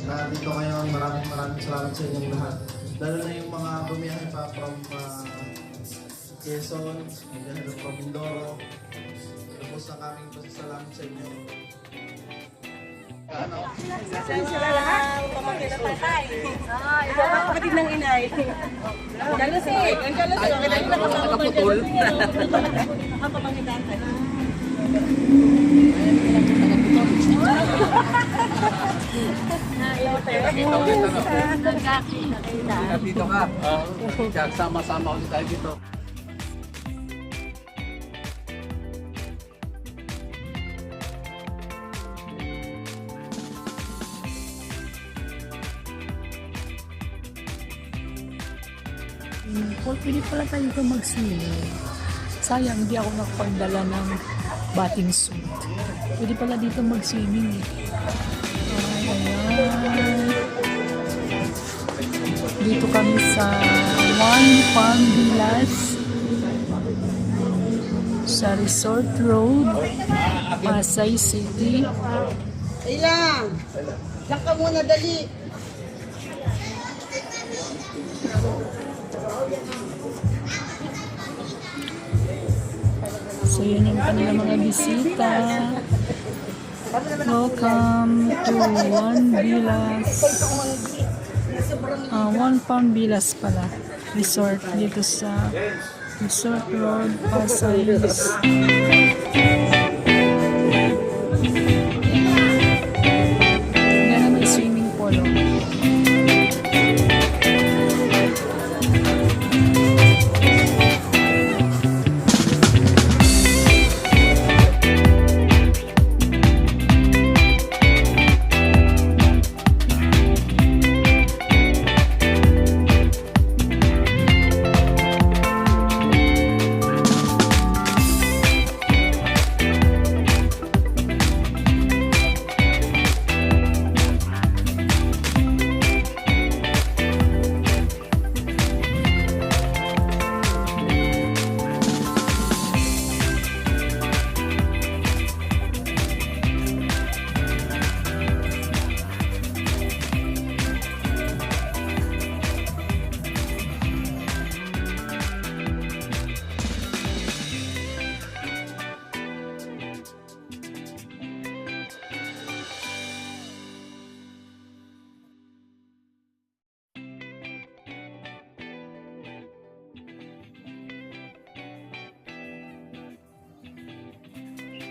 Na dito ngayon, maraming salamat sa inyong lahat. Lalo na yung mga bumiyahe pa from Quezon, bumiyahe from Mindoro. Tapos ang aming pasasalamat sa inyo. Nasaan sila lahat? Pamangkin na tatay. Iba pa kapatid ng inay. Galas eh. Ang galas eh. Nakaputol. Nakapamangkin tatay. Dito ka. Sama-sama ulit tayo dito. Pwede pala tayo ito mag-swimming. Sayang, hindi ako nakapagdala ng bathing suit. Pwede pala dito mag-swimming eh. Ayan. Dito kami sa One Palm Villas sa Resort Road, Pasay City. Ilang. Lang ka muna, dali. So yun yung kanilang mga bisita. Welcome to One Villas. One Palm Villas pala. Resort dito sa Resort Road, Pasay. Yan na may swimming pool.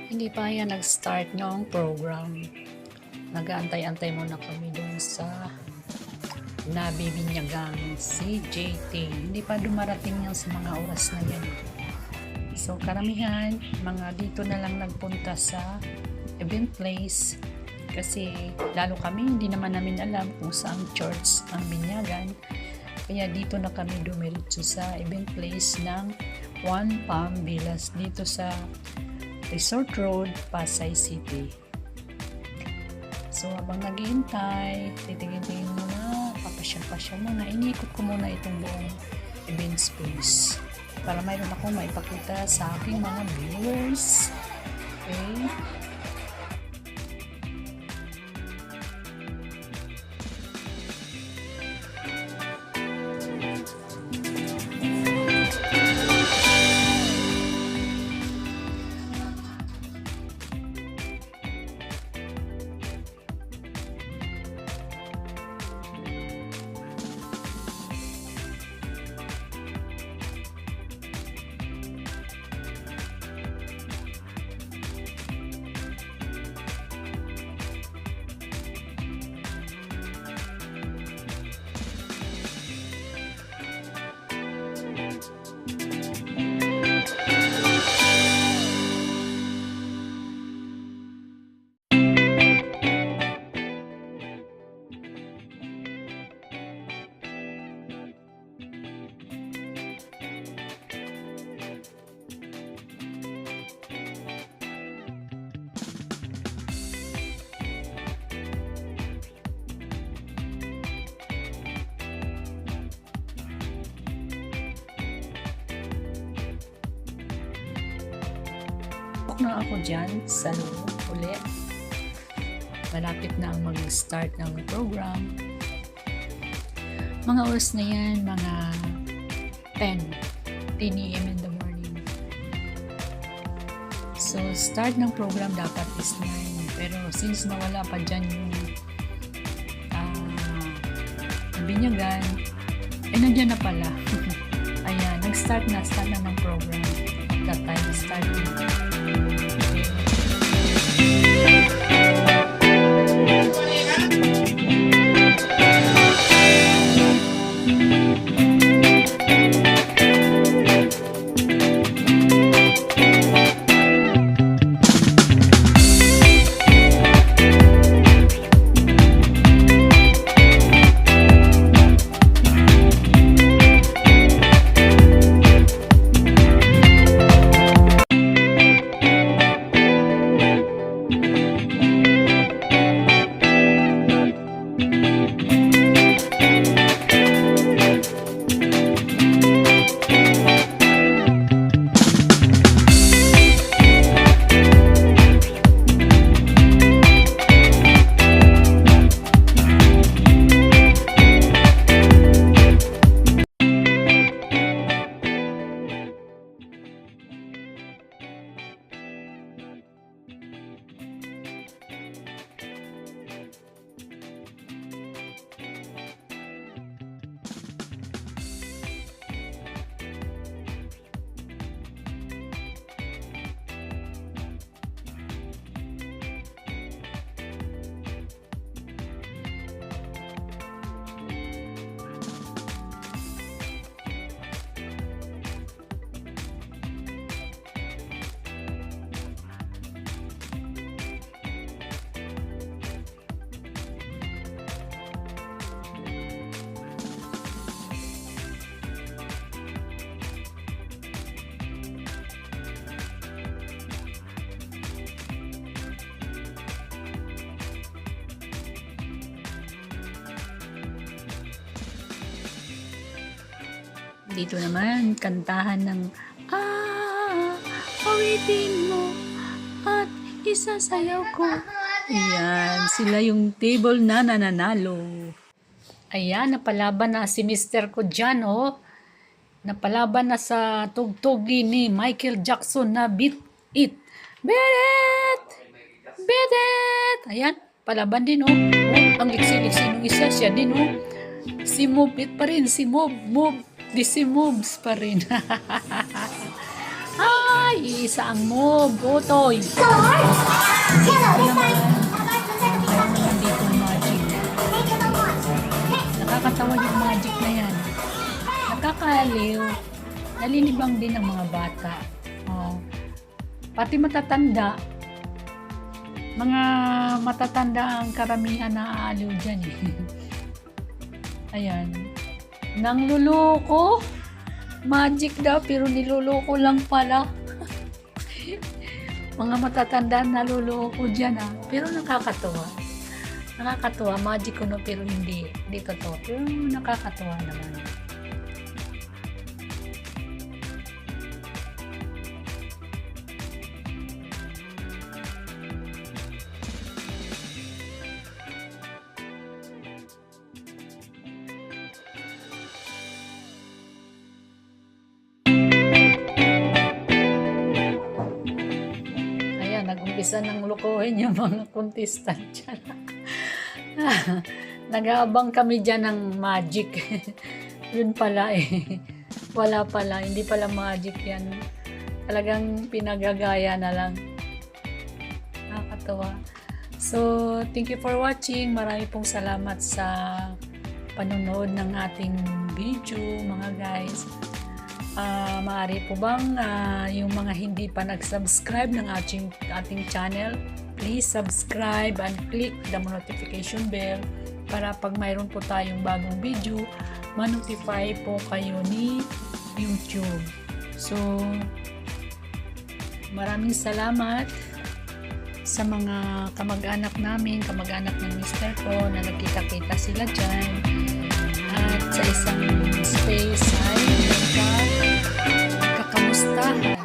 Hindi pa yan nag-start ng program. Nag-aantay-antay muna kami dun sa nabibinyagang CJT. Hindi pa dumarating yan sa mga oras na yan. So karamihan, mga dito na lang nagpunta sa event place. Kasi lalo kami, hindi naman namin alam kung saan church ang binyagan. Kaya dito na kami dumiretso sa event place ng One Palm Villas dito sa Resort Road, Pasay City. So habang naghihintay, titingin-tingin muna, papasyal-pasyal muna, iniikot ko muna itong buong event space para mayroon akong maipakita sa aking mga viewers. Okay. na ako dyan sa loob ulit. malapit na ang mag-start ng program. Mga oras na yan, mga 10 a.m. in the morning. So, start ng program dapat is 9. Pero since nawala pa dyan yung binyagan, nandiyan na pala. Ayan, start na ng program. At that time, starting. Dito naman, kantahan ng awitin mo at isasayaw ko. Ayan, sila yung table na nananalo. Ayan, napalaban na si Mr. ko dyan, oh. Napalaban na sa tugtugi ni Michael Jackson na Beat It. Beat it! Beat it! Ayan, palaban din, oh. Ang liksi-liksi nung isa, siya din, oh. Si Move It pa rin, si Move. Si Moves pa rin. Ay, isa ang Move. Otoy. Dito magic. Nakakatawa yung magic na yan. Nakakaaliw. Nalilibang din ang mga bata. Oh. Pati matatanda. Mga matatanda ang karamihan na aaliw dyan. Ayan. Nang luloko, magic daw, pero niluloko lang pala. Mga matatanda na luloko dyan, pero nakakatuwa. Nakakatuwa, magic ko no, pero hindi totoo. Pero nakakatuwa naman. Nag-umpisa ng lukuhin yung mga contestant dyan. Nag-aabang kami dyan ng magic. Yun pala eh. Wala pala. Hindi pala magic yan. Talagang pinagagaya na lang. Nakakatawa. So, thank you for watching. Marami pong salamat sa panonood ng ating video, mga guys. Maaari po bang yung mga hindi pa nag-subscribe ng ating channel, please subscribe and click the notification bell para pag mayroon po tayong bagong video, ma-notify po kayo ni YouTube. So, maraming salamat sa mga kamag-anak namin, kamag-anak ng Mr. ko na nagkita-kita sila dyan. At sa isang space ay nagkakamustahan.